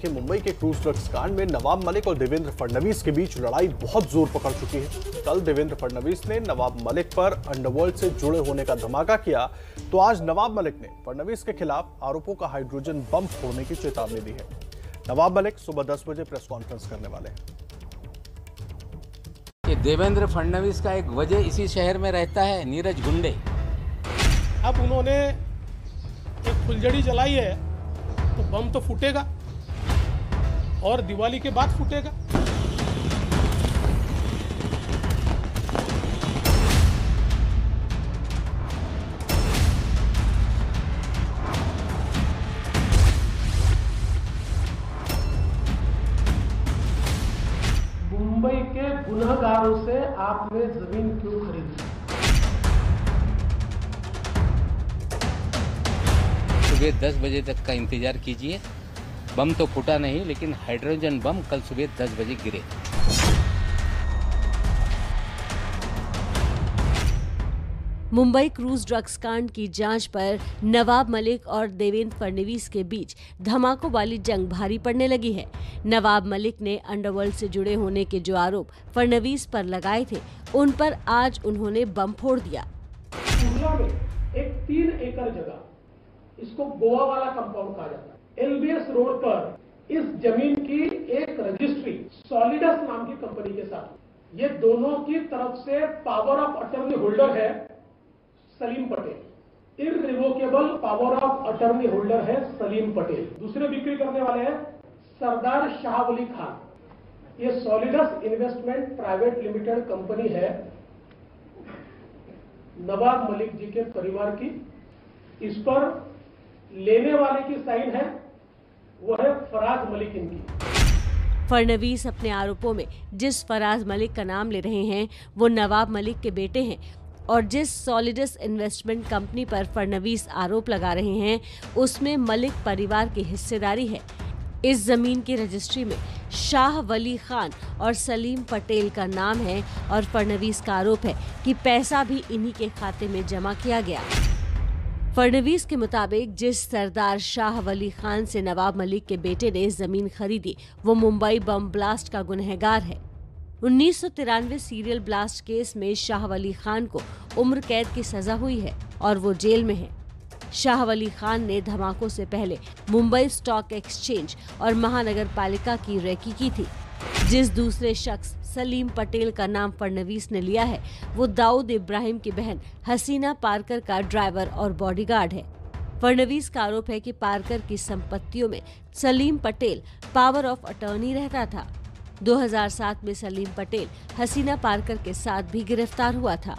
कि मुंबई के cruise drugs कांड में नवाब मलिक और देवेंद्र फडणवीस के बीच लड़ाई बहुत जोर पकड़ चुकी है। कल देवेंद्र फडणवीस ने नवाब मलिक पर अंडरवर्ल्ड से जुड़े होने का धमाका किया, तो आज नवाब मलिक ने फडणवीस के खिलाफ आरोपों का हाइड्रोजन बम फोड़ने की चेतावनी दी है। नवाब मलिक सुबह 10 बजे प्रेस कॉन्फ्रेंस करने वाले हैं। देवेंद्र फडणवीस का एक वजह इसी शहर में रहता है, नीरज गुंडे। अब उन्होंने एक फुलझड़ी जलाई है तो बम तो फूटेगा और दिवाली के बाद फूटेगा। मुंबई के गुनहगारों से आपने जमीन क्यों खरीदी? सुबह 10 बजे तक का इंतजार कीजिए। बम तो फूटा नहीं, लेकिन हाइड्रोजन बम कल सुबह 10 बजे गिरे। मुंबई क्रूज ड्रग्स कांड की जांच पर नवाब मलिक और देवेंद्र फडणवीस के बीच धमाकों वाली जंग भारी पड़ने लगी है। नवाब मलिक ने अंडरवर्ल्ड से जुड़े होने के जो आरोप फडणवीस पर लगाए थे, उन पर आज उन्होंने बम फोड़ दिया। में एक 3 एकड़ जगह, इसको गोवा वाला कंपाउंड कहा जाता है, एलबीएस रोड पर इस जमीन की एक रजिस्ट्री सॉलिडस नाम की कंपनी के साथ, ये दोनों की तरफ से पावर ऑफ अटर्नी होल्डर है Salim Patel, irrevocable power of attorney holder है सलीम पटेल। दूसरे बिक्री करने वाले हैं सरदार शाह वली खान। ये solids investment private limited company है नवाब मलिक जी के परिवार की। इस पर लेने वाले की साइन है, वो है फराज मलिक इनकी। फडणवीस अपने आरोपों में जिस फराज मलिक का नाम ले रहे हैं, वो नवाब मलिक के बेटे हैं, और जिस सॉलिडस इन्वेस्टमेंट कंपनी पर फडणवीस आरोप लगा रहे हैं, उसमें मलिक परिवार की हिस्सेदारी है। इस जमीन की रजिस्ट्री में शाह वली खान और सलीम पटेल का नाम है, और फडणवीस का आरोप है कि पैसा भी इन्हीं के खाते में जमा किया गया। फडणवीस के मुताबिक जिस सरदार शाह वली खान से नवाब मलिक के बेटे ने जमीन खरीदी, वो मुंबई बम ब्लास्ट का गुनहगार है। 1993 सीरियल ब्लास्ट केस में शाह वली खान को उम्र कैद की सजा हुई है और वो जेल में है। शाह वली खान ने धमाकों से पहले मुंबई स्टॉक एक्सचेंज और महानगर पालिका की रेकी की थी। जिस दूसरे शख्स सलीम पटेल का नाम फडणवीस ने लिया है, वो दाऊद इब्राहिम की बहन हसीना पारकर का ड्राइवर और बॉडीगार्ड है। फडणवीस का आरोप है कि पारकर की संपत्तियों में Salim Patel power of attorney रहता था। 2007 में सलीम पटेल हसीना पारकर के साथ भी गिरफ्तार हुआ था।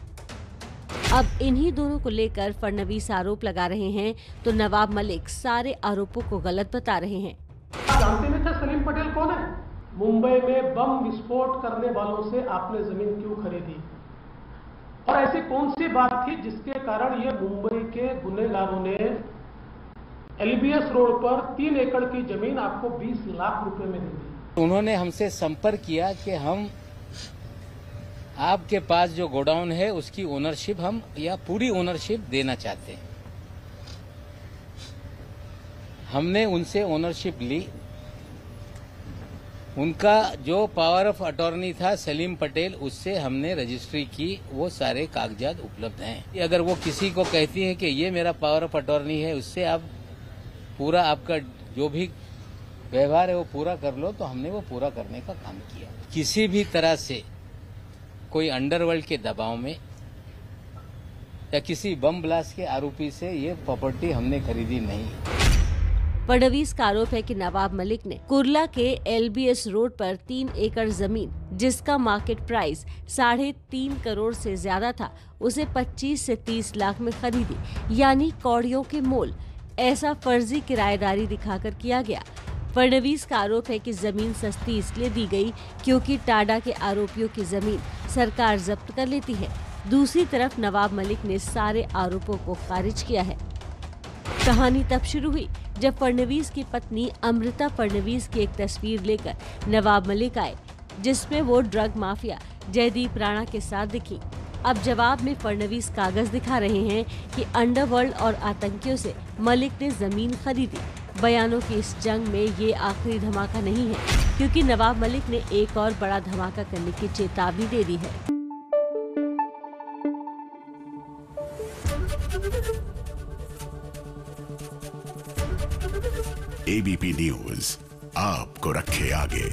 अब इन्हीं दोनों को लेकर फडणवीस आरोप लगा रहे हैं, तो नवाब मलिक सारे आरोपों को गलत बता रहे हैं। जानते नहीं थे सलीम पटेल कौन है? मुंबई में बम विस्फोट करने वालों से आपने जमीन क्यों खरीदी? और ऐसी कौन सी बात थी जिसके कारण ये मुंबई के गुनहगारों ने एलबीएस रोड पर 3 एकड़ की जमीन आपको 20 लाख रुपए में दे दी? उन्होंने हमसे संपर्क किया कि हम आपके पास जो गोडाउन है उसकी ओनरशिप हम या पूरी ओनरशिप देना चाहते हैं। हमने उनसे ओनरशिप ली। उनका जो पावर ऑफ अटॉर्नी था सलीम पटेल, उससे हमने रजिस्ट्री की, वो सारे कागजात उपलब्ध हैं। अगर वो किसी को कहती है कि ये मेरा पावर ऑफ अटॉर्नी है, उससे आप पूरा आपका जो भी व्यवहार है वो पूरा कर लो, तो हमने वो पूरा करने का काम किया। किसी भी तरह से कोई अंडरवर्ल्ड के दबाव में या किसी बम ब्लास्ट के आरोपी से ये प्रॉपर्टी हमने खरीदी नहीं। फडणवीस का आरोप है कि नवाब मलिक ने कुर्ला के एलबीएस रोड पर 3 एकड़ जमीन, जिसका मार्केट प्राइस 3.5 करोड़ से ज्यादा था, उसे 25 से 30 लाख में खरीदी, यानी कौड़ियों के मोल। ऐसा फर्जी किराएदारी दिखाकर किया गया। फडणवीस का आरोप है कि जमीन सस्ती इसलिए दी गई क्योंकि टाडा के आरोपियों की जमीन सरकार जब्त कर लेती है। दूसरी तरफ नवाब मलिक ने सारे आरोपों को खारिज किया है। कहानी तब शुरू हुई जब फडणवीस की पत्नी अमृता फडणवीस की एक तस्वीर लेकर नवाब मलिक आए, जिसमें वो ड्रग माफिया जयदीप राणा के साथ दिखी। अब जवाब में फडणवीस कागज दिखा रहे हैं कि अंडरवर्ल्ड और आतंकियों से मलिक ने जमीन खरीदी। बयानों की इस जंग में ये आखिरी धमाका नहीं है, क्योंकि नवाब मलिक ने एक और बड़ा धमाका करने की चेतावनी दे दी है। एबीपी न्यूज आपको रखे आगे।